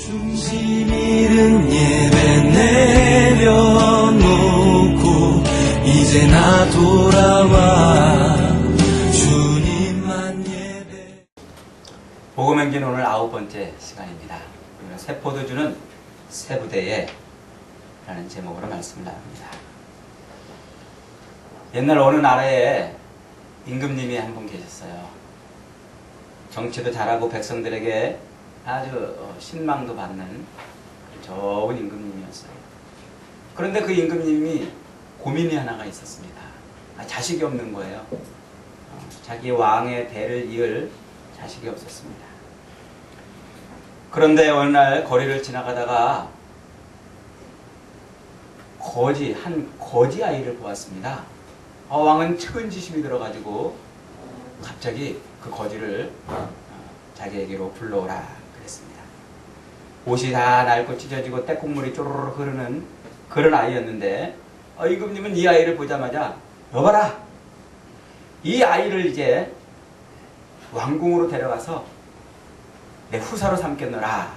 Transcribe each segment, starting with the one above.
중심 잃은 예배 내려놓고 이제 나 돌아와 주님만 예배. 복음행진 오늘 9번째 시간입니다. 우리는 새 포도주는 새 부대에 라는 제목으로 말씀을 나눕니다. 옛날 어느 나라에 임금님이 한 분 계셨어요. 정치도 잘하고 백성들에게 아주 신망도 받는 좋은 임금님이었어요. 그런데 그 임금님이 고민이 하나가 있었습니다. 자식이 없는 거예요. 자기 왕의 대를 이을 자식이 없었습니다. 그런데 어느 날 거리를 지나가다가 한 거지 아이를 보았습니다. 왕은 측은지심이 들어가지고 갑자기 그 거지를 자기에게로 불러오라 그랬습니다. 옷이 다 낡고 찢어지고 떼국물이 쪼르르 흐르는 그런 아이였는데 임금님은 이 아이를 보자마자 여봐라, 이 아이를 이제 왕궁으로 데려가서 내 후사로 삼겠노라,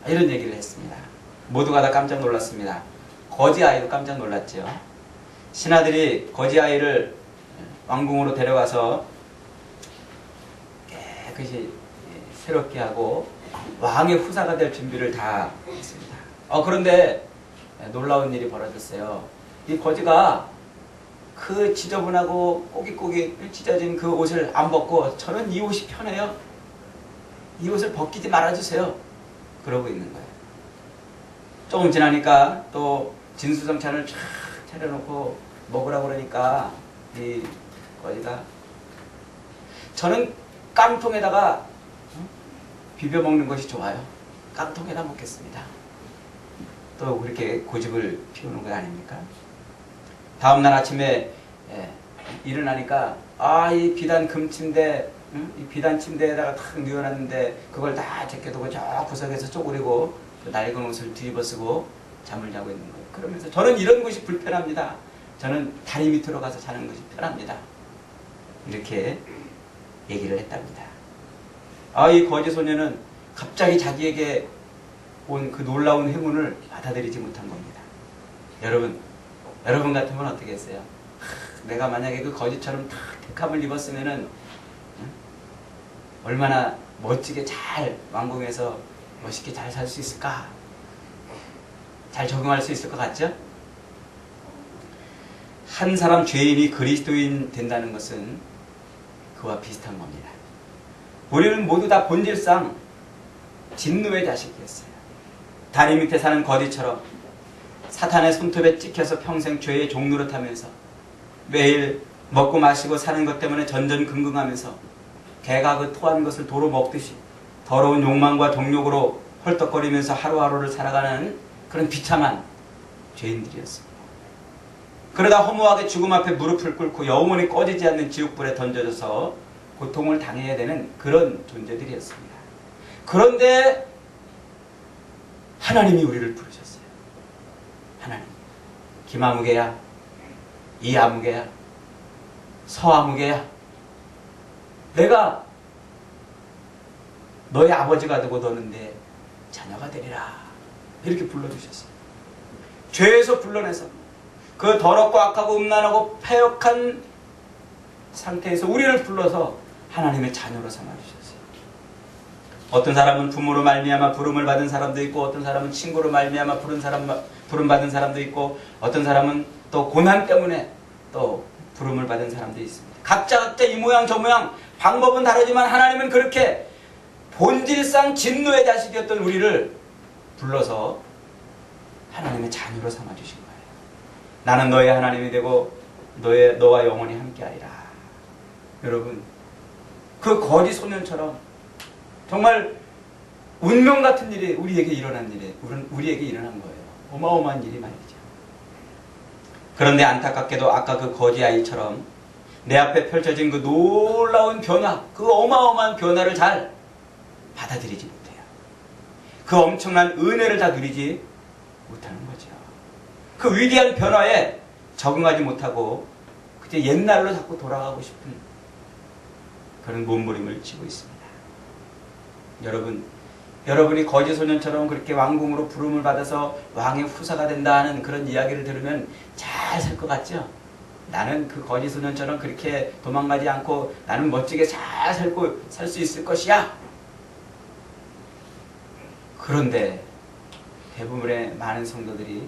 이런 얘기를 했습니다. 모두가 다 깜짝 놀랐습니다. 거지 아이도 깜짝 놀랐죠. 신하들이 거지 아이를 왕궁으로 데려가서 깨끗이 새롭게 하고 왕의 후사가 될 준비를 다 했습니다. 그런데 놀라운 일이 벌어졌어요. 이 거지가 그 지저분하고 꼬깃꼬깃 찢어진 그 옷을 안 벗고, 저는 이 옷이 편해요, 이 옷을 벗기지 말아주세요, 그러고 있는 거예요. 조금 지나니까 또 진수성찬을 쫙 차려놓고 먹으라고 그러니까 이 거지가, 저는 깡통에다가 비벼 먹는 것이 좋아요, 깡통에다 먹겠습니다. 또 그렇게 고집을 피우는 거 아닙니까? 다음날 아침에 일어나니까 이 비단 금침대, 이 비단 침대에다가 탁 누워놨는데 그걸 다 제껴두고 저 구석에서 쪼그리고 그 낡은 옷을 뒤집어 쓰고 잠을 자고 있는 거예요. 그러면서 저는 이런 것이 불편합니다. 저는 다리 밑으로 가서 자는 것이 편합니다. 이렇게 얘기를 했답니다. 이 거지 소녀는 갑자기 자기에게 온 그 놀라운 행운을 받아들이지 못한 겁니다. 여러분 같으면 어떻게 했어요? 내가 만약에 그 거지처럼 탁 택함을 입었으면은 얼마나 멋지게 잘 왕궁에서 멋있게 잘 살 수 있을까? 잘 적응할 수 있을 것 같죠? 한 사람 죄인이 그리스도인 된다는 것은 그와 비슷한 겁니다. 우리는 모두 다 본질상 진노의 자식이었어요. 다리 밑에 사는 거지처럼 사탄의 손톱에 찍혀서 평생 죄의 종노릇하면서 매일 먹고 마시고 사는 것 때문에 전전긍긍하면서 개가 그 토한 것을 도로 먹듯이 더러운 욕망과 동욕으로 헐떡거리면서 하루하루를 살아가는 그런 비참한 죄인들이었습니다. 그러다 허무하게 죽음 앞에 무릎을 꿇고 영원히 꺼지지 않는 지옥불에 던져져서 고통을 당해야 되는 그런 존재들이었습니다. 그런데 하나님이 우리를 부르셨어요. 하나님, 김아무개야, 이아무개야, 서아무개야, 내가 너의 아버지가 되고 너는 내 자녀가 되리라, 이렇게 불러주셨어요. 죄에서 불러내서 그 더럽고 악하고 음란하고 패역한 상태에서 우리를 불러서 하나님의 자녀로 삼아주셨어요. 어떤 사람은 부모로 말미암아 부름을 받은 사람도 있고, 어떤 사람은 친구로 말미암아 부름 받은 사람도 있고, 어떤 사람은 또 고난 때문에 또 부름을 받은 사람도 있습니다. 각자 이 모양 저 모양 방법은 다르지만 하나님은 그렇게 본질상 진노의 자식이었던 우리를 불러서 하나님의 자녀로 삼아주신 거예요. 나는 너의 하나님이 되고 너와 영원히 함께하리라. 여러분, 그 거지 소년처럼 정말 운명 같은 일이 우리에게 일어난 거예요. 어마어마한 일이 말이죠. 그런데 안타깝게도 아까 그 거지 아이처럼 내 앞에 펼쳐진 그 놀라운 변화, 그 어마어마한 변화를 잘 받아들이지 못해요. 그 엄청난 은혜를 다 누리지 못하는 거죠. 그 위대한 변화에 적응하지 못하고 그저 옛날로 자꾸 돌아가고 싶은 그런 몸부림을 치고 있습니다. 여러분, 여러분이 거지 소년처럼 그렇게 왕궁으로 부름을 받아서 왕의 후사가 된다 하는 그런 이야기를 들으면 잘 살 것 같죠? 나는 그 거지 소년처럼 그렇게 도망가지 않고 나는 멋지게 잘 살 수 있을 것이야. 그런데 대부분의 많은 성도들이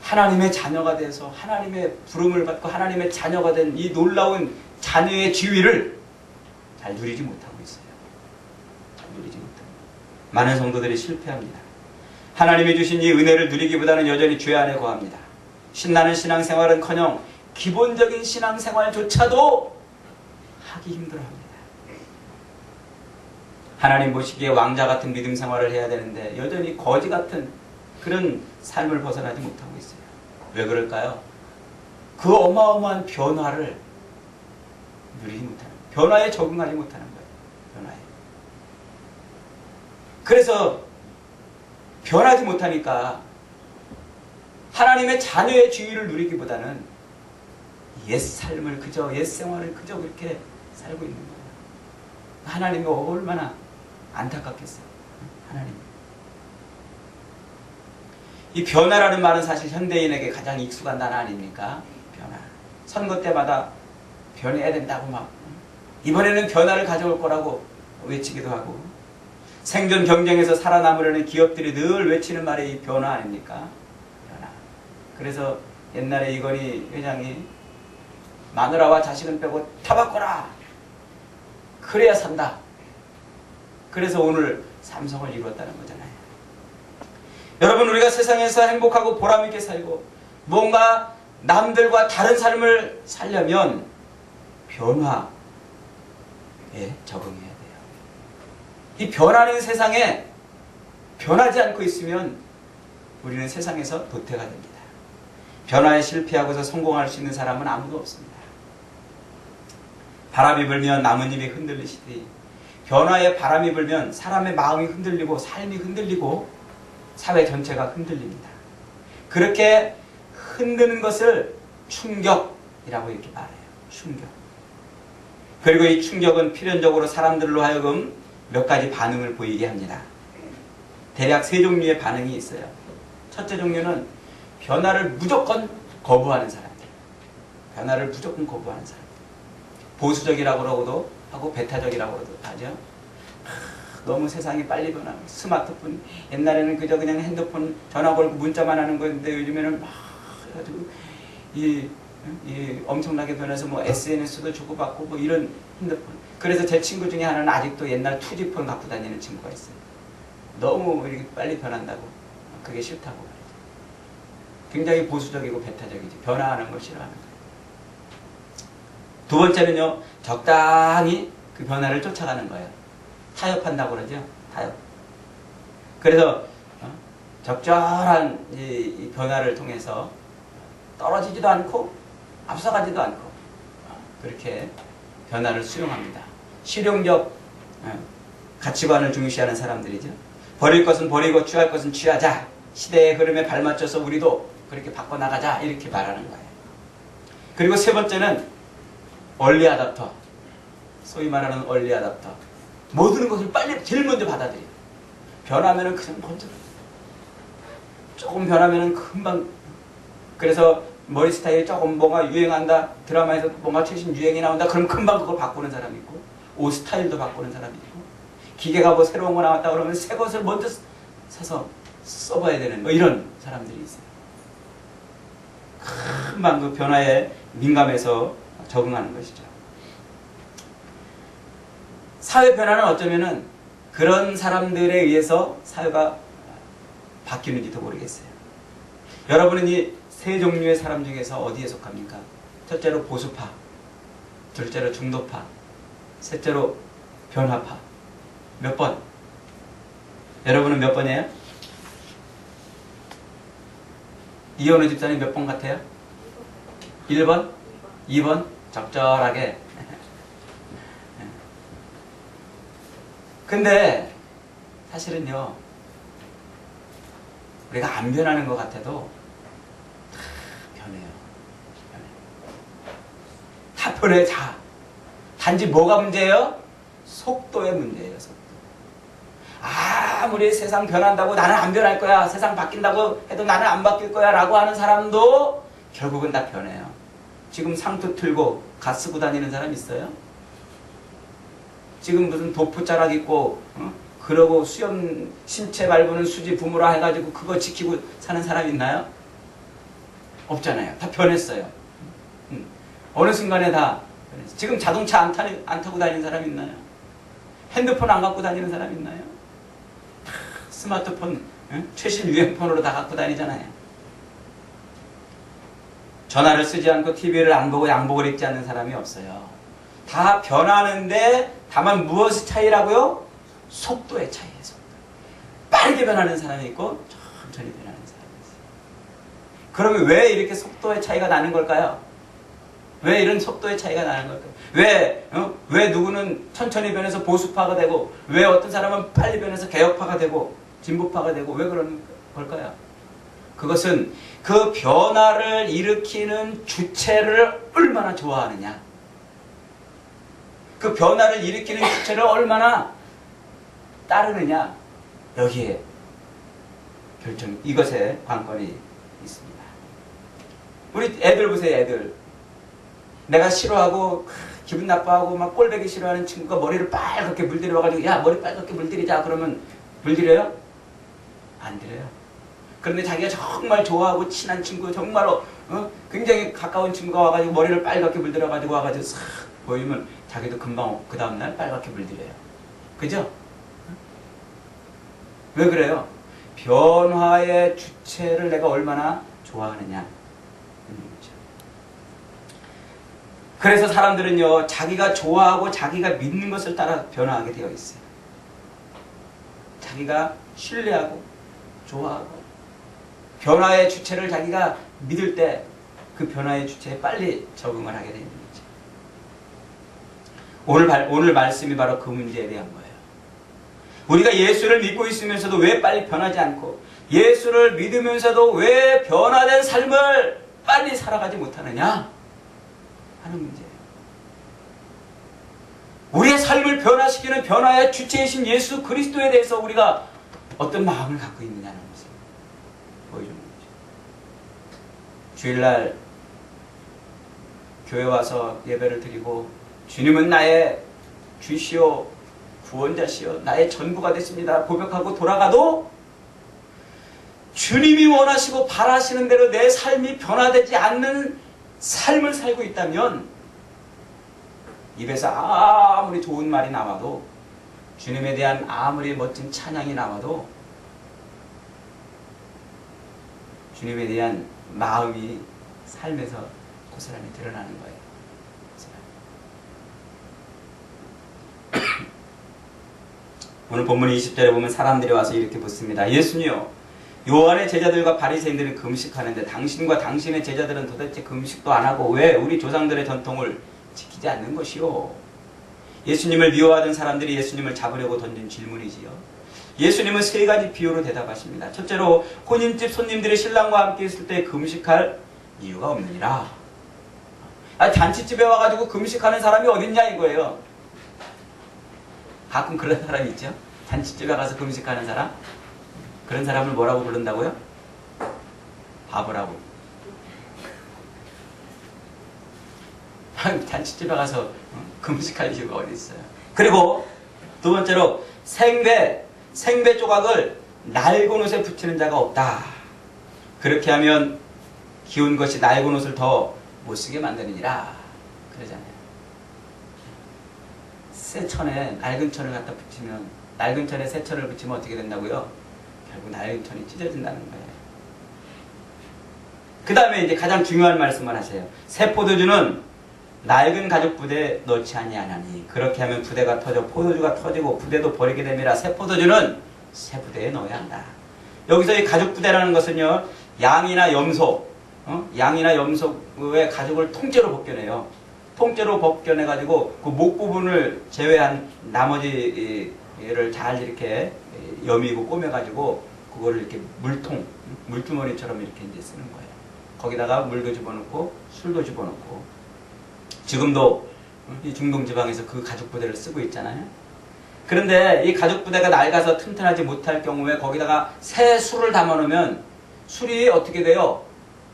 하나님의 자녀가 돼서 하나님의 부름을 받고 하나님의 자녀가 된 이 놀라운 자녀의 지위를 잘 누리지 못하고 있어요. 잘 누리지 못합니다. 많은 성도들이 실패합니다. 하나님이 주신 이 은혜를 누리기보다는 여전히 죄 안에 거합니다. 신나는 신앙생활은커녕 기본적인 신앙생활조차도 하기 힘들어합니다. 하나님 보시기에 왕자 같은 믿음 생활을 해야 되는데 여전히 거지 같은 그런 삶을 벗어나지 못하고 있어요. 왜 그럴까요? 그 어마어마한 변화를 누리지 못하는, 변화에 적응하지 못하는 거예요. 변화에. 그래서 변하지 못하니까 하나님의 자녀의 지위를 누리기보다는 옛 삶을 그저, 옛 생활을 그저 그렇게 살고 있는 거예요. 하나님이 얼마나 안타깝겠어요. 하나님. 이 변화라는 말은 사실 현대인에게 가장 익숙한 단어 아닙니까? 변화. 선거 때마다 변해야 된다고 막 이번에는 변화를 가져올 거라고 외치기도 하고, 생존 경쟁에서 살아남으려는 기업들이 늘 외치는 말이 이 변화 아닙니까? 변화. 그래서 옛날에 이건희 회장이 마누라와 자식은 빼고 다 바꿔라. 그래야 산다. 그래서 오늘 삼성을 이루었다는 거잖아요. 여러분, 우리가 세상에서 행복하고 보람있게 살고 뭔가 남들과 다른 삶을 살려면 변화에 적응해야 돼요. 이 변하는 세상에 변하지 않고 있으면 우리는 세상에서 도태가 됩니다. 변화에 실패하고서 성공할 수 있는 사람은 아무도 없습니다. 바람이 불면 나뭇잎이 흔들리시듯이 변화에 바람이 불면 사람의 마음이 흔들리고 삶이 흔들리고 사회 전체가 흔들립니다. 그렇게 흔드는 것을 충격이라고 이렇게 말해요. 충격. 그리고 이 충격은 필연적으로 사람들로 하여금 몇 가지 반응을 보이게 합니다. 대략 세 종류의 반응이 있어요. 첫째 종류는 변화를 무조건 거부하는 사람들. 변화를 무조건 거부하는 사람들. 보수적이라고도 하고 배타적이라고도 하죠. 너무 세상이 빨리 변하고 스마트폰, 옛날에는 그저 그냥 핸드폰 전화 걸고 문자만 하는 거였는데 요즘에는 막 해가지고 이 엄청나게 변해서 뭐 SNS도 주고받고 뭐 이런 핸드폰. 그래서 제 친구 중에 하나는 아직도 옛날 2G폰 갖고 다니는 친구가 있어요. 너무 이렇게 빨리 변한다고 그게 싫다고 말이죠. 굉장히 보수적이고 배타적이지. 변화하는 걸 싫어하는 거예요. 두 번째는요, 적당히 그 변화를 쫓아가는 거예요. 타협한다고 그러죠. 타협. 그래서 적절한 이 변화를 통해서 떨어지지도 않고 앞서가지도 않고 그렇게 변화를 수용합니다. 실용적 가치관을 중시하는 사람들이죠. 버릴 것은 버리고 취할 것은 취하자. 시대의 흐름에 발맞춰서 우리도 그렇게 바꿔나가자. 이렇게 말하는 거예요. 그리고 세 번째는 얼리 아답터. 소위 말하는 얼리 아답터. 모든 것을 빨리 제일 먼저 받아들여요. 변하면은 그냥 먼저. 조금 변하면은 금방. 그래서 머리 스타일이 조금 뭔가 유행한다. 드라마에서 뭔가 최신 유행이 나온다. 그럼 금방 그걸 바꾸는 사람이 있고, 옷 스타일도 바꾸는 사람이 있고, 기계가 뭐 새로운 거 나왔다 그러면 새 것을 먼저 사서 써봐야 되는 뭐 이런 사람들이 있어요. 금방 그 변화에 민감해서 적응하는 것이죠. 사회 변화는 어쩌면은 그런 사람들에 의해서 사회가 바뀌는지도 모르겠어요. 여러분은 이 세 종류의 사람 중에서 어디에 속합니까? 첫째로 보수파, 둘째로 중도파, 셋째로 변화파. 몇 번? 여러분은 몇 번이에요? 이현우 집사님 몇 번 같아요? 1번? 2번? 적절하게. 근데 사실은요, 우리가 안 변하는 것 같아도 다 변해요. 다 변해. 다. 단지 뭐가 문제예요? 속도의 문제예요. 속도. 아무리 세상 변한다고 나는 안 변할 거야, 세상 바뀐다고 해도 나는 안 바뀔 거야 라고 하는 사람도 결국은 다 변해요. 지금 상투 틀고 가 쓰고 다니는 사람 있어요? 지금 무슨 도포자락 입고 그러고 수염 신체 밟는 수지 부무라 해가지고 그거 지키고 사는 사람 있나요? 없잖아요. 다 변했어요. 어느 순간에 다 변했어요. 지금 자동차 안 타고 다니는 사람 있나요? 핸드폰 안 갖고 다니는 사람 있나요? 스마트폰 최신 유행폰으로 다 갖고 다니잖아요. 전화를 쓰지 않고 TV를 안 보고 양복을 입지 않는 사람이 없어요. 다 변하는데 다만 무엇의 차이라고요? 속도의 차이예요. 속도. 빠르게 변하는 사람이 있고 천천히 변하는 사람이 있어요. 그러면 왜 이렇게 속도의 차이가 나는 걸까요? 왜 이런 속도의 차이가 나는 걸까요? 왜 누구는 천천히 변해서 보수파가 되고 왜 어떤 사람은 빨리 변해서 개혁파가 되고 진보파가 되고 왜 그런 걸까요? 그것은 그 변화를 일으키는 주체를 얼마나 좋아하느냐, 그 변화를 일으키는 주체를 얼마나 따르느냐, 여기에 이것에 관건이 있습니다. 우리 애들 보세요. 애들 내가 싫어하고 기분 나빠하고 막 꼴배기 싫어하는 친구가 머리를 빨갛게 물들여가지고 야 머리 빨갛게 물들이자 그러면 물들여요? 안 들여요. 그런데 자기가 정말 좋아하고 친한 친구, 정말로 굉장히 가까운 친구가 와가지고 머리를 빨갛게 물들여가지고 와가지고 싹 보이면 자기도 금방 그 다음날 빨갛게 물들여요. 그죠? 왜 그래요? 변화의 주체를 내가 얼마나 좋아하느냐. 그래서 사람들은요, 자기가 좋아하고 자기가 믿는 것을 따라 변화하게 되어 있어요. 자기가 신뢰하고 좋아하고 변화의 주체를 자기가 믿을 때 그 변화의 주체에 빨리 적응을 하게 되는 거죠. 오늘 말씀이 바로 그 문제에 대한 거예요. 우리가 예수를 믿고 있으면서도 왜 빨리 변하지 않고 예수를 믿으면서도 왜 변화된 삶을 빨리 살아가지 못하느냐 하는 문제예요. 우리의 삶을 변화시키는 변화의 주체이신 예수 그리스도에 대해서 우리가 어떤 마음을 갖고 있느냐는 것을 보여주는 거죠. 주일날 교회 와서 예배를 드리고 주님은 나의 주시오 구원자시오 나의 전부가 됐습니다 고백하고 돌아가도 주님이 원하시고 바라시는 대로 내 삶이 변화되지 않는 삶을 살고 있다면 입에서 아무리 좋은 말이 나와도 주님에 대한 아무리 멋진 찬양이 나와도 주님에 대한 마음이 삶에서 고스란히 드러나는 거예요. 오늘 본문 20절에 보면 사람들이 와서 이렇게 묻습니다. 예수님요, 요한의 제자들과 바리새인들은 금식하는데 당신과 당신의 제자들은 도대체 금식도 안 하고 왜 우리 조상들의 전통을 지키지 않는 것이요? 예수님을 미워하던 사람들이 예수님을 잡으려고 던진 질문이지요. 예수님은 세 가지 비유로 대답하십니다. 첫째로 혼인집 손님들이 신랑과 함께 있을 때 금식할 이유가 없느니라. 잔치집에 와가지고 금식하는 사람이 어딨냐 이거예요. 가끔 그런 사람이 있죠. 잔치집에 가서 금식하는 사람. 그런 사람을 뭐라고 부른다고요? 바보라고. 잔치집에 가서 금식할 이유가 어디 있어요. 그리고 두 번째로 생배 조각을 낡은 옷에 붙이는 자가 없다. 그렇게 하면 기운 것이 낡은 옷을 더 못쓰게 만드느니라 그러잖아요. 새 천에 낡은 천을 갖다 붙이면 낡은 천에 새 천을 붙이면 어떻게 된다고요? 결국 낡은 천이 찢어진다는 거예요. 그 다음에 이제 가장 중요한 말씀을 하세요. 새 포도주는 낡은 가죽 부대에 넣지 아니하나니 그렇게 하면 부대가 터져 포도주가 터지고 부대도 버리게 됨이라 새 포도주는 새 부대에 넣어야 한다. 여기서 이 가죽 부대라는 것은요, 양이나 염소의 가죽을 통째로 벗겨내요. 통째로 벗겨내가지고 그 목 부분을 제외한 나머지를 잘 이렇게 여미고 꼬매가지고 그거를 이렇게 물주머니처럼 이렇게 이제 쓰는 거예요. 거기다가 물도 집어넣고 술도 집어넣고 지금도 이 중동 지방에서 그 가죽 부대를 쓰고 있잖아요. 그런데 이 가죽 부대가 낡아서 튼튼하지 못할 경우에 거기다가 새 술을 담아놓으면 술이 어떻게 돼요?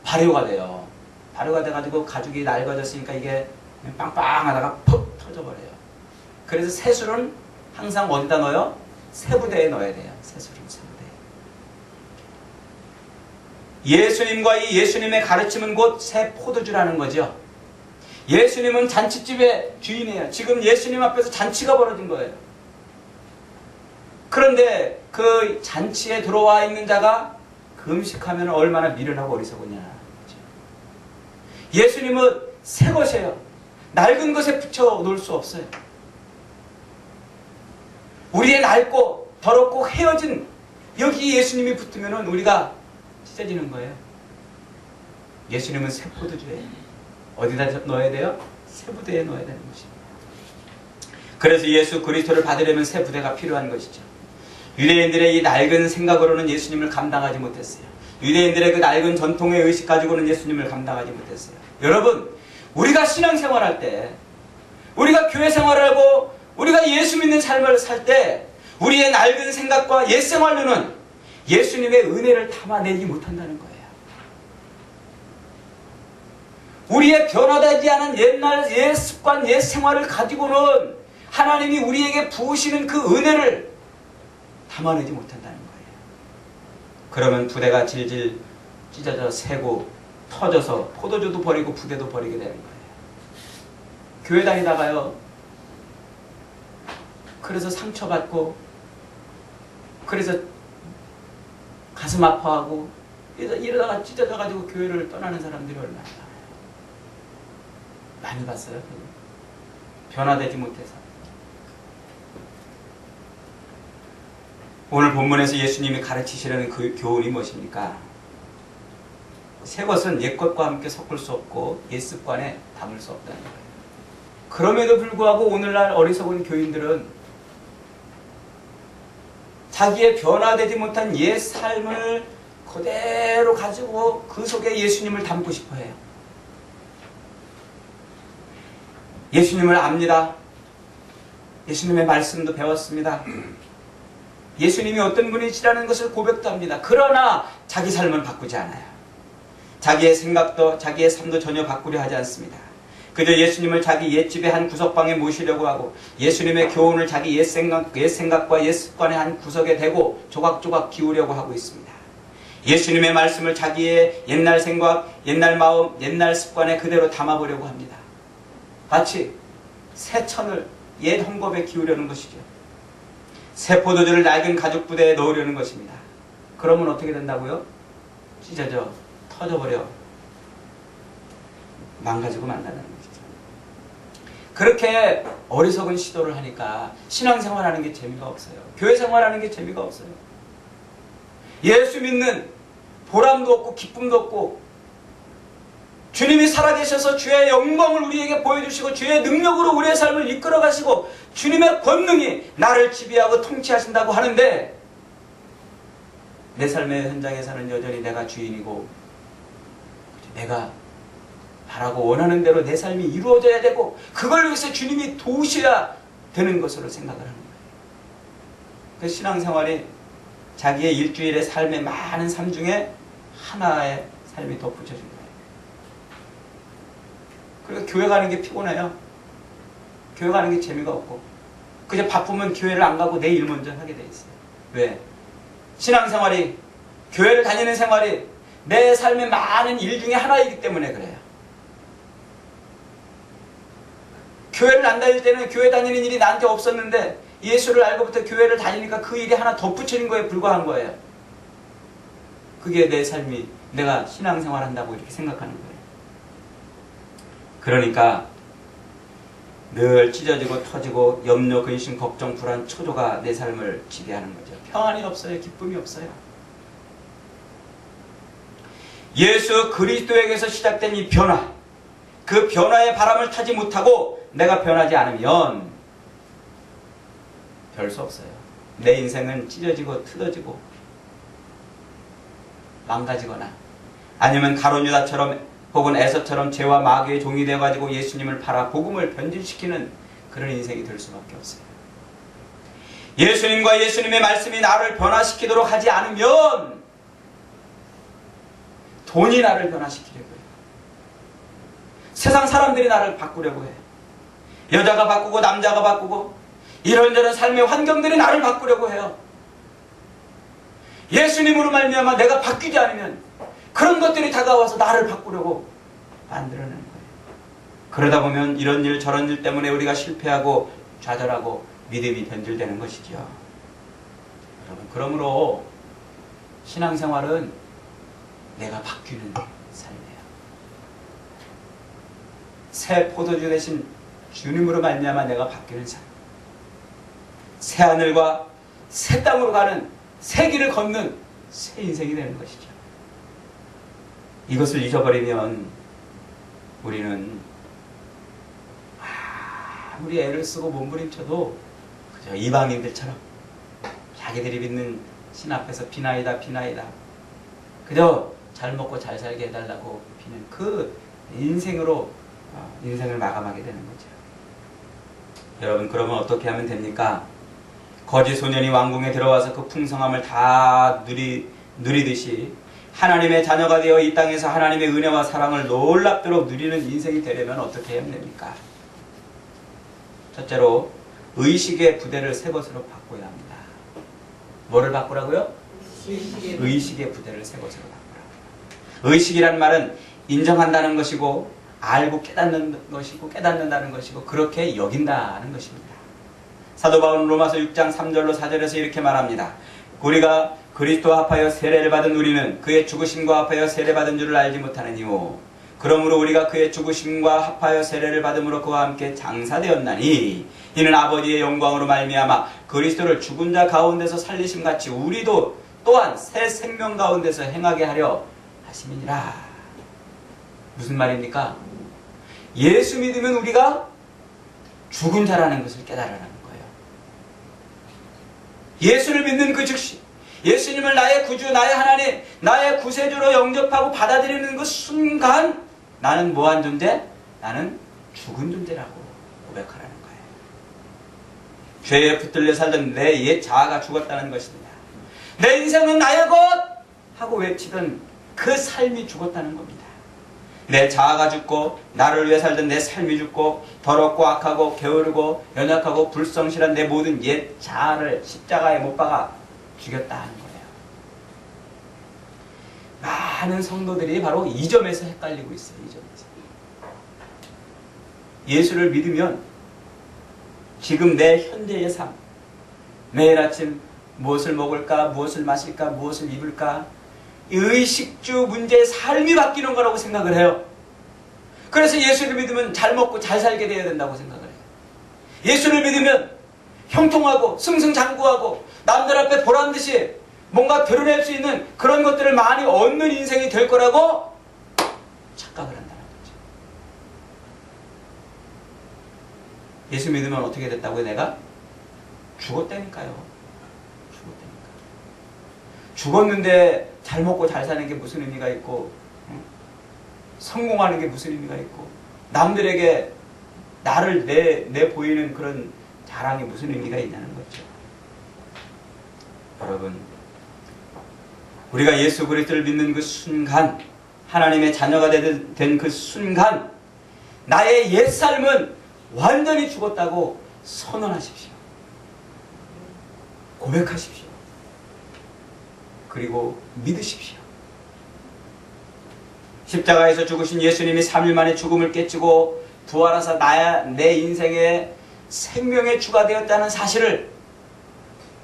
발효가 돼요. 발효가 돼가지고 가죽이 낡아졌으니까 이게 빵빵하다가 퍽 터져버려요. 그래서 새 술은 항상 어디다 넣어요? 새 부대에 넣어야 돼요. 새 술은 새 부대에. 예수님과 이 예수님의 가르침은 곧 새 포도주라는 거죠. 예수님은 잔치집의 주인이에요. 지금 예수님 앞에서 잔치가 벌어진 거예요. 그런데 그 잔치에 들어와 있는 자가 금식하면 얼마나 미련하고 어리석으냐. 예수님은 새 것이에요. 낡은 것에 붙여 놓을 수 없어요. 우리의 낡고 더럽고 헤어진 여기 예수님이 붙으면 우리가 찢어지는 거예요. 예수님은 새 포도주예요. 어디다 넣어야 돼요? 새 부대에 넣어야 되는 것입니다. 그래서 예수 그리스도를 받으려면 새 부대가 필요한 것이죠. 유대인들의 이 낡은 생각으로는 예수님을 감당하지 못했어요. 유대인들의 그 낡은 전통의 의식 가지고는 예수님을 감당하지 못했어요. 여러분, 우리가 신앙생활할 때, 우리가 교회 생활을 하고 우리가 예수 믿는 삶을 살 때 우리의 낡은 생각과 옛 생활로는 예수님의 은혜를 담아내지 못한다는 거예요. 우리의 변화되지 않은 옛날 옛 습관, 옛 생활을 가지고는 하나님이 우리에게 부으시는 그 은혜를 담아내지 못한다는 거예요. 그러면 부대가 질질 찢어져 새고 터져서 포도주도 버리고 부대도 버리게 되는 거예요. 교회 다니다가요. 그래서 상처받고 그래서 가슴 아파하고 이러다가 찢어져가지고 교회를 떠나는 사람들이 얼마나 많이 봤어요. 변화되지 못해서. 오늘 본문에서 예수님이 가르치시려는 그 교훈이 무엇입니까? 새 것은 옛 것과 함께 섞을 수 없고 옛 습관에 담을 수 없다는 거예요. 그럼에도 불구하고 오늘날 어리석은 교인들은 자기의 변화되지 못한 옛 삶을 그대로 가지고 그 속에 예수님을 담고 싶어 해요. 예수님을 압니다. 예수님의 말씀도 배웠습니다. 예수님이 어떤 분이시라는 것을 고백도 합니다. 그러나 자기 삶은 바꾸지 않아요. 자기의 생각도 자기의 삶도 전혀 바꾸려 하지 않습니다. 그저 예수님을 자기 옛집의 한 구석방에 모시려고 하고 예수님의 교훈을 자기 옛 생각과 옛 습관의 한 구석에 대고 조각조각 기우려고 하고 있습니다. 예수님의 말씀을 자기의 옛날 생각, 옛날 마음, 옛날 습관에 그대로 담아보려고 합니다. 마치 새 천을 옛 헝겊에 기우려는 것이죠. 새 포도주를 낡은 가죽 부대에 넣으려는 것입니다. 그러면 어떻게 된다고요? 찢어져, 터져버려, 망가지고 만다는 것이죠. 그렇게 어리석은 시도를 하니까 신앙생활하는 게 재미가 없어요. 교회 생활하는 게 재미가 없어요. 예수 믿는 보람도 없고 기쁨도 없고 주님이 살아계셔서 주의 영광을 우리에게 보여주시고 주의 능력으로 우리의 삶을 이끌어 가시고 주님의 권능이 나를 지배하고 통치하신다고 하는데 내 삶의 현장에서는 여전히 내가 주인이고 내가 바라고 원하는 대로 내 삶이 이루어져야 되고 그걸 위해서 주님이 도우셔야 되는 것으로 생각을 하는 거예요. 그 신앙생활이 자기의 일주일의 삶의 많은 삶 중에 하나의 삶이 덧붙여진 거예요. 그리고 교회 가는 게 피곤해요. 교회 가는 게 재미가 없고 그저 바쁘면 교회를 안 가고 내 일 먼저 하게 돼 있어요. 왜? 신앙생활이 교회를 다니는 생활이 내 삶의 많은 일 중에 하나이기 때문에 그래요. 교회를 안 다닐 때는 교회 다니는 일이 나한테 없었는데 예수를 알고부터 교회를 다니니까 그 일이 하나 덧붙이는 거에 불과한 거예요. 그게 내 삶이 내가 신앙생활 한다고 이렇게 생각하는 거예요. 그러니까 늘 찢어지고 터지고 염려, 근심, 걱정, 불안, 초조가 내 삶을 지배하는 거죠. 평안이 없어요. 기쁨이 없어요. 예수 그리스도에게서 시작된 이 변화, 그 변화의 바람을 타지 못하고 내가 변하지 않으면 별 수 없어요. 내 인생은 찢어지고 틀어지고 망가지거나 아니면 가룟 유다처럼 혹은 에서처럼 죄와 마귀의 종이 되어가지고 예수님을 팔아 복음을 변질시키는 그런 인생이 될 수밖에 없어요. 예수님과 예수님의 말씀이 나를 변화시키도록 하지 않으면 돈이 나를 변화시키려고 해요. 세상 사람들이 나를 바꾸려고 해요. 여자가 바꾸고 남자가 바꾸고 이런저런 삶의 환경들이 나를 바꾸려고 해요. 예수님으로 말미암아 내가 바뀌지 않으면 그런 것들이 다가와서 나를 바꾸려고 만들어내는 거예요. 그러다 보면 이런 일 저런 일 때문에 우리가 실패하고 좌절하고 믿음이 변질되는 것이죠. 여러분, 그러므로 신앙생활은 내가 바뀌는 삶이에요. 새 포도주 대신 주님으로 말미암아 내가 바뀌는 삶. 새 하늘과 새 땅으로 가는 새 길을 걷는 새 인생이 되는 것이죠. 이것을 잊어버리면 우리는 아무리 애를 쓰고 몸부림쳐도 그저 이방인들처럼 자기들이 믿는 신 앞에서 비나이다 비나이다 그저 잘 먹고 잘 살게 해달라고 비는 그 인생으로 인생을 마감하게 되는 거죠. 여러분, 그러면 어떻게 하면 됩니까? 거지 소년이 왕궁에 들어와서 그 풍성함을 다 누리듯이 하나님의 자녀가 되어 이 땅에서 하나님의 은혜와 사랑을 놀랍도록 누리는 인생이 되려면 어떻게 하면 됩니까? 첫째로 의식의 부대를 새 것으로 바꿔야 합니다. 뭐를 바꾸라고요? 의식의 부대를 새 것으로 바꾸라고요. 의식이란 말은 인정한다는 것이고 알고 깨닫는 것이고 깨닫는다는 것이고 그렇게 여긴다는 것입니다. 사도 바울은 로마서 6장 3절로 4절에서 이렇게 말합니다. 우리가 그리스도와 합하여 세례를 받은 우리는 그의 죽으심과 합하여 세례받은 줄을 알지 못하느니요. 그러므로 우리가 그의 죽으심과 합하여 세례를 받음으로 그와 함께 장사되었나니 이는 아버지의 영광으로 말미암아 그리스도를 죽은 자 가운데서 살리심같이 우리도 또한 새 생명 가운데서 행하게 하려 하심이니라. 무슨 말입니까? 예수 믿으면 우리가 죽은 자라는 것을 깨달으라는 거예요. 예수를 믿는 그 즉시 예수님을 나의 구주, 나의 하나님, 나의 구세주로 영접하고 받아들이는 그 순간 나는 뭐한 존재? 나는 죽은 존재라고 고백하라는 거예요. 죄에 붙들려 살던 내 옛 자아가 죽었다는 것입니다. 내 인생은 나의 것! 하고 외치던 그 삶이 죽었다는 겁니다. 내 자아가 죽고 나를 위해 살던 내 삶이 죽고 더럽고 악하고 게으르고 연약하고 불성실한 내 모든 옛 자아를 십자가에 못 박아 죽였다 하는 거예요. 많은 성도들이 바로 이 점에서 헷갈리고 있어요. 이 점에서. 예수를 믿으면 지금 내 현재의 삶, 매일 아침 무엇을 먹을까, 무엇을 마실까, 무엇을 입을까, 의식주 문제의 삶이 바뀌는 거라고 생각을 해요. 그래서 예수를 믿으면 잘 먹고 잘 살게 되어야 된다고 생각을 해요. 예수를 믿으면 형통하고 승승장구하고 남들 앞에 보란듯이 뭔가 드러낼 수 있는 그런 것들을 많이 얻는 인생이 될 거라고 착각을 한다는 거죠. 예수 믿으면 어떻게 됐다고요? 내가 죽었다니까요. 죽었다니까. 죽었는데 잘 먹고 잘 사는 게 무슨 의미가 있고 성공하는 게 무슨 의미가 있고 남들에게 나를 내 보이는 그런 자랑이 무슨 의미가 있냐는 거죠. 여러분, 우리가 예수 그리스도를 믿는 그 순간, 하나님의 자녀가 된 그 순간 나의 옛삶은 완전히 죽었다고 선언하십시오. 고백하십시오. 그리고 믿으십시오. 십자가에서 죽으신 예수님이 3일 만에 죽음을 깨치고 부활하사 내 인생의 생명의 주가 되었다는 사실을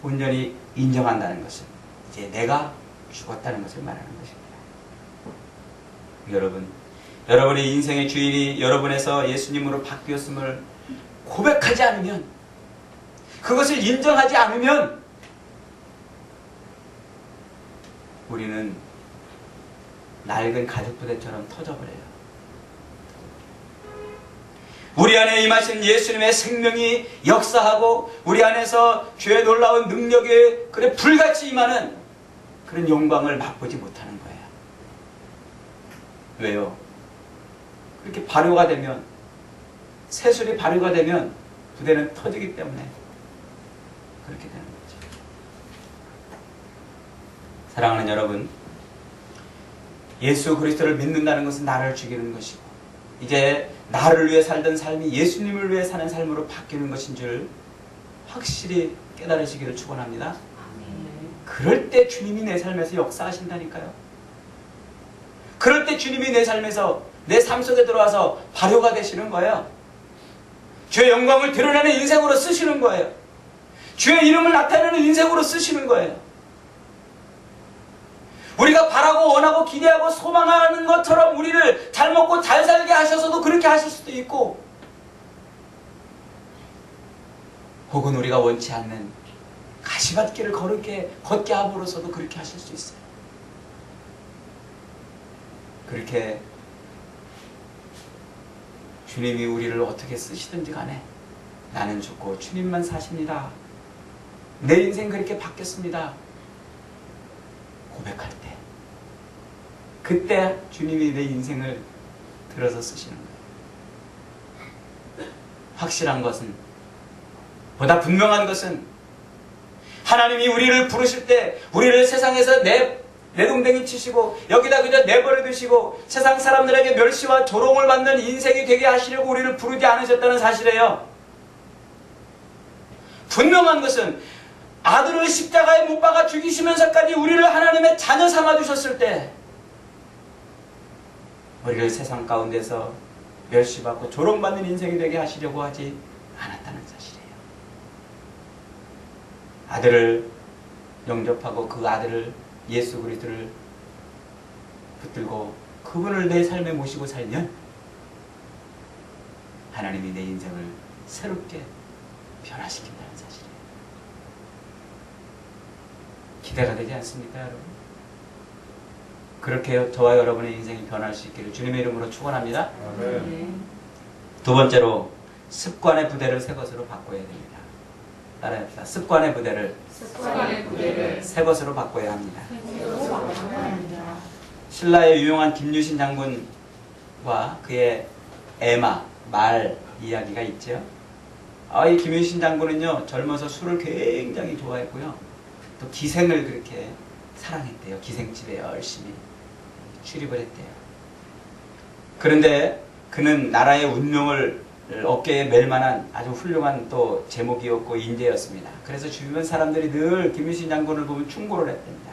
온전히 인정한다는 것은 이제 내가 죽었다는 것을 말하는 것입니다. 여러분, 여러분의 인생의 주인이 여러분에서 예수님으로 바뀌었음을 고백하지 않으면, 그것을 인정하지 않으면 우리는 낡은 가죽부대처럼 터져버려요. 우리 안에 임하신 예수님의 생명이 역사하고 우리 안에서 죄의 놀라운 능력이 그래 불같이 임하는 그런 영광을 맛보지 못하는 거예요. 왜요? 그렇게 발효가 되면, 새술이 발효가 되면 부대는 터지기 때문에 그렇게 되는 거죠. 사랑하는 여러분, 예수 그리스도를 믿는다는 것은 나를 죽이는 것이고 이제 나를 위해 살던 삶이 예수님을 위해 사는 삶으로 바뀌는 것인 줄 확실히 깨달으시기를 축원합니다. 그럴 때 주님이 내 삶에서 역사하신다니까요. 그럴 때 주님이 내 삶에서 내 삶 속에 들어와서 발효가 되시는 거예요. 주의 영광을 드러내는 인생으로 쓰시는 거예요. 주의 이름을 나타내는 인생으로 쓰시는 거예요. 우리가 바라고 원하고 기대하고 소망하는 것처럼 우리를 잘 먹고 잘 살게 하셔서도 그렇게 하실 수도 있고, 혹은 우리가 원치 않는 가시밭길을 걷게 함으로써도 그렇게 하실 수 있어요. 그렇게 주님이 우리를 어떻게 쓰시든지 간에 나는 죽고 주님만 사십니다. 내 인생 그렇게 바뀌었습니다. 고백할 때, 그때 주님이 내 인생을 들어서 쓰시는 거예요. 확실한 것은, 보다 분명한 것은 하나님이 우리를 부르실 때 우리를 세상에서 내동댕이 치시고 여기다 그저 내버려 두시고 세상 사람들에게 멸시와 조롱을 받는 인생이 되게 하시려고 우리를 부르지 않으셨다는 사실이에요. 분명한 것은 아들을 십자가에 못 박아 죽이시면서까지 우리를 하나님의 자녀 삼아 주셨을 때 우리를 세상 가운데서 멸시받고 조롱받는 인생이 되게 하시려고 하지 않았다는 사실이에요. 아들을 영접하고 그 아들을 예수 그리스도를 붙들고 그분을 내 삶에 모시고 살면 하나님이 내 인생을 새롭게 변화시킨다는 사실이에요. 기대가 되지 않습니까, 여러분? 그렇게 저와 여러분의 인생이 변할 수 있기를 주님의 이름으로 축원합니다. 두 번째로 습관의 부대를 새 것으로 바꿔야 됩니다. 따라합시다. 습관의 부대를 새 것으로 바꿔야 합니다. 신라의 유용한 김유신 장군과 그의 에마, 말 이야기가 있죠. 이 김유신 장군은요, 젊어서 술을 굉장히 좋아했고요. 또 기생을 그렇게 사랑했대요. 기생집에 열심히 출입을 했대요. 그런데 그는 나라의 운명을 어깨에 맬 만한 아주 훌륭한 또 제목이었고 인재였습니다. 그래서 주변 사람들이 늘 김유신 장군을 보면 충고를 했답니다.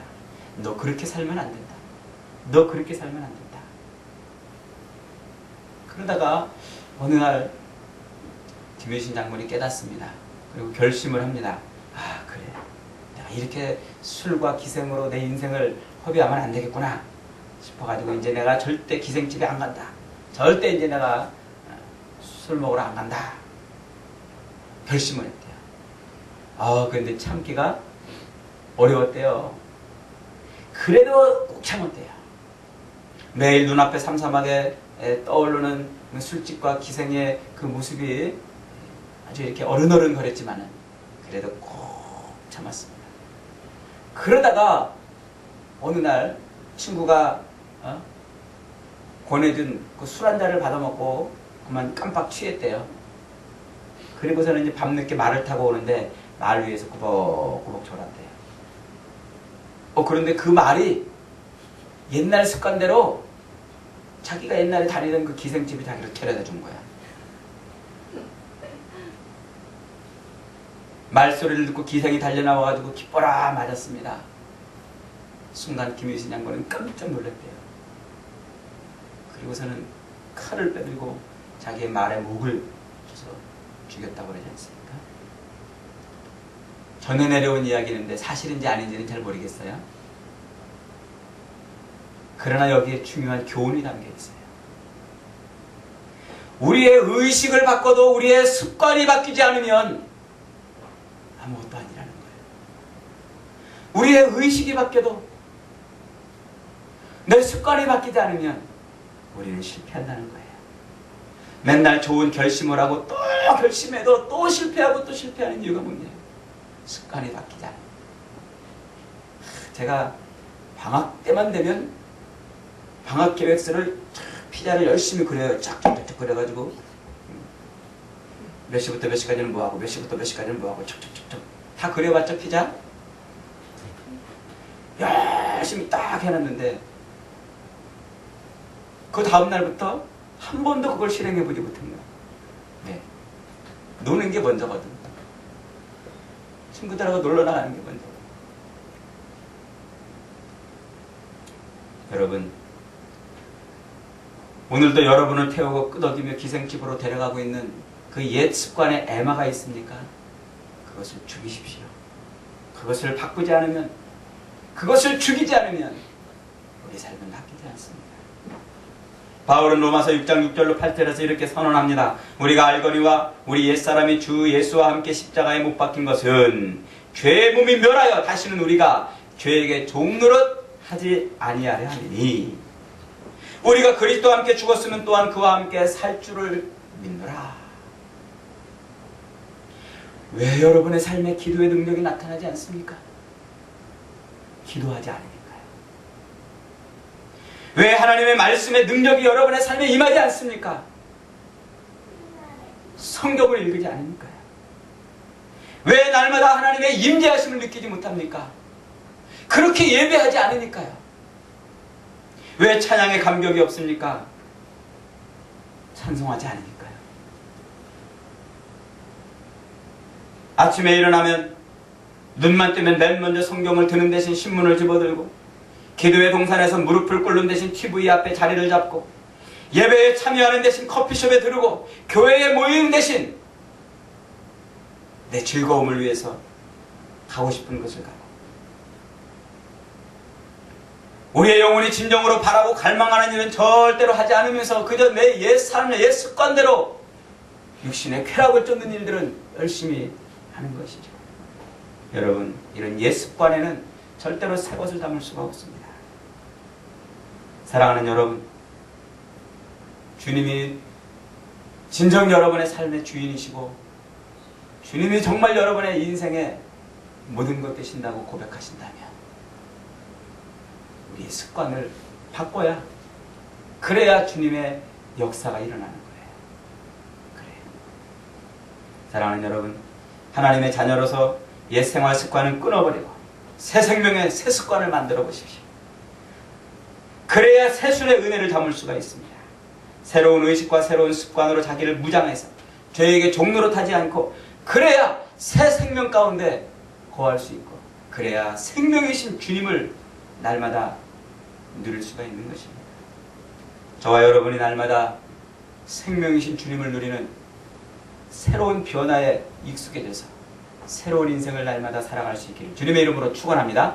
너 그렇게 살면 안 된다. 너 그렇게 살면 안 된다. 그러다가 어느 날 김유신 장군이 깨닫습니다. 그리고 결심을 합니다. 그래, 내가 이렇게 술과 기생으로 내 인생을 허비하면 안 되겠구나 싶어가지고 이제 내가 절대 기생집에 안 간다. 절대 이제 내가 술 먹으러 안 간다. 결심을 했대요. 근데 참기가 어려웠대요. 그래도 꼭 참았대요. 매일 눈앞에 삼삼하게 떠오르는 술집과 기생의 그 모습이 아주 이렇게 어른어른 거렸지만은 그래도 꼭 참았습니다. 그러다가 어느 날 친구가 권해준 그 술 한 잔을 받아먹고 그만 깜빡 취했대요. 그리고서는 이제 밤늦게 말을 타고 오는데 말 위에서 꾸벅꾸벅 졸았대요. 그런데 그 말이 옛날 습관대로 자기가 옛날에 다니던 그 기생집이 자기를 데려다 준 거야. 말소리를 듣고 기생이 달려나와가지고 기뻐라 맞았습니다. 순간 김유신 장군은 깜짝 놀랐대요. 그리고서는 칼을 빼들고 자기의 말에 목을 쳐서 죽였다고 그러지 않습니까? 전해 내려온 이야기인데 사실인지 아닌지는 잘 모르겠어요. 그러나 여기에 중요한 교훈이 담겨 있어요. 우리의 의식을 바꿔도 우리의 습관이 바뀌지 않으면 아무것도 아니라는 거예요. 우리의 의식이 바뀌어도 내 습관이 바뀌지 않으면 우리는 실패한다는 거예요. 맨날 좋은 결심을 하고 또 결심해도 또 실패하고 또 실패하는 이유가 뭐냐? 습관이 바뀌지 않아요. 제가 방학 때만 되면 방학 계획서를 피자를 열심히 그려요. 쫙쫙쫙 그려가지고 몇 시부터 몇 시까지는 뭐하고 몇 시부터 몇 시까지는 뭐하고 쫙쫙쫙 다 그려봤죠, 피자? 열심히 딱 해놨는데 그 다음날부터 한 번도 그걸 실행해보지 못한 거야. 네. 노는 게 먼저거든. 친구들하고 놀러 나가는 게 먼저. 여러분, 오늘도 여러분을 태우고 끄덕이며 기생집으로 데려가고 있는 그 옛 습관에 애마가 있습니까? 그것을 죽이십시오. 그것을 바꾸지 않으면, 그것을 죽이지 않으면 우리 삶은 바뀌지 않습니다. 바울은 로마서 6장 6절로 8절에서 이렇게 선언합니다. 우리가 알거니와 우리 옛사람이 주 예수와 함께 십자가에 못 박힌 것은 죄의 몸이 멸하여 다시는 우리가 죄에게 종노릇 하지 아니하려 하니 우리가 그리스도와 함께 죽었으면 또한 그와 함께 살 줄을 믿노라. 왜 여러분의 삶에 기도의 능력이 나타나지 않습니까? 기도하지 않으니까요. 왜 하나님의 말씀의 능력이 여러분의 삶에 임하지 않습니까? 성경을 읽지 않으니까요. 왜 날마다 하나님의 임재하심을 느끼지 못합니까? 그렇게 예배하지 않으니까요. 왜 찬양에 감격이 없습니까? 찬송하지 않으니까요. 아침에 일어나면 눈만 뜨면 맨 먼저 성경을 드는 대신 신문을 집어들고 기도의 동산에서 무릎을 꿇는 대신 TV 앞에 자리를 잡고 예배에 참여하는 대신 커피숍에 들르고 교회에 모이는 대신 내 즐거움을 위해서 가고 싶은 곳을 가고 우리의 영혼이 진정으로 바라고 갈망하는 일은 절대로 하지 않으면서 그저 내 옛 삶의 옛 습관대로 육신의 쾌락을 쫓는 일들은 열심히 하는 것이죠. 여러분, 이런 옛 습관에는 절대로 새 것을 담을 수가 없습니다. 사랑하는 여러분, 주님이 진정 여러분의 삶의 주인이시고 주님이 정말 여러분의 인생의 모든 것 되신다고 고백하신다면 우리의 습관을 바꿔야 그래야 주님의 역사가 일어나는 거예요. 그래요. 사랑하는 여러분, 하나님의 자녀로서 옛 생활 습관을 끊어버리고 새 생명의 새 습관을 만들어 보십시오. 그래야 새순의 은혜를 담을 수가 있습니다. 새로운 의식과 새로운 습관으로 자기를 무장해서 죄에게 종노릇하지 않고 그래야 새 생명 가운데 거할 수 있고 그래야 생명이신 주님을 날마다 누릴 수가 있는 것입니다. 저와 여러분이 날마다 생명이신 주님을 누리는 새로운 변화에 익숙해져서 새로운 인생을 날마다 살아갈 수 있기를 주님의 이름으로 축원합니다.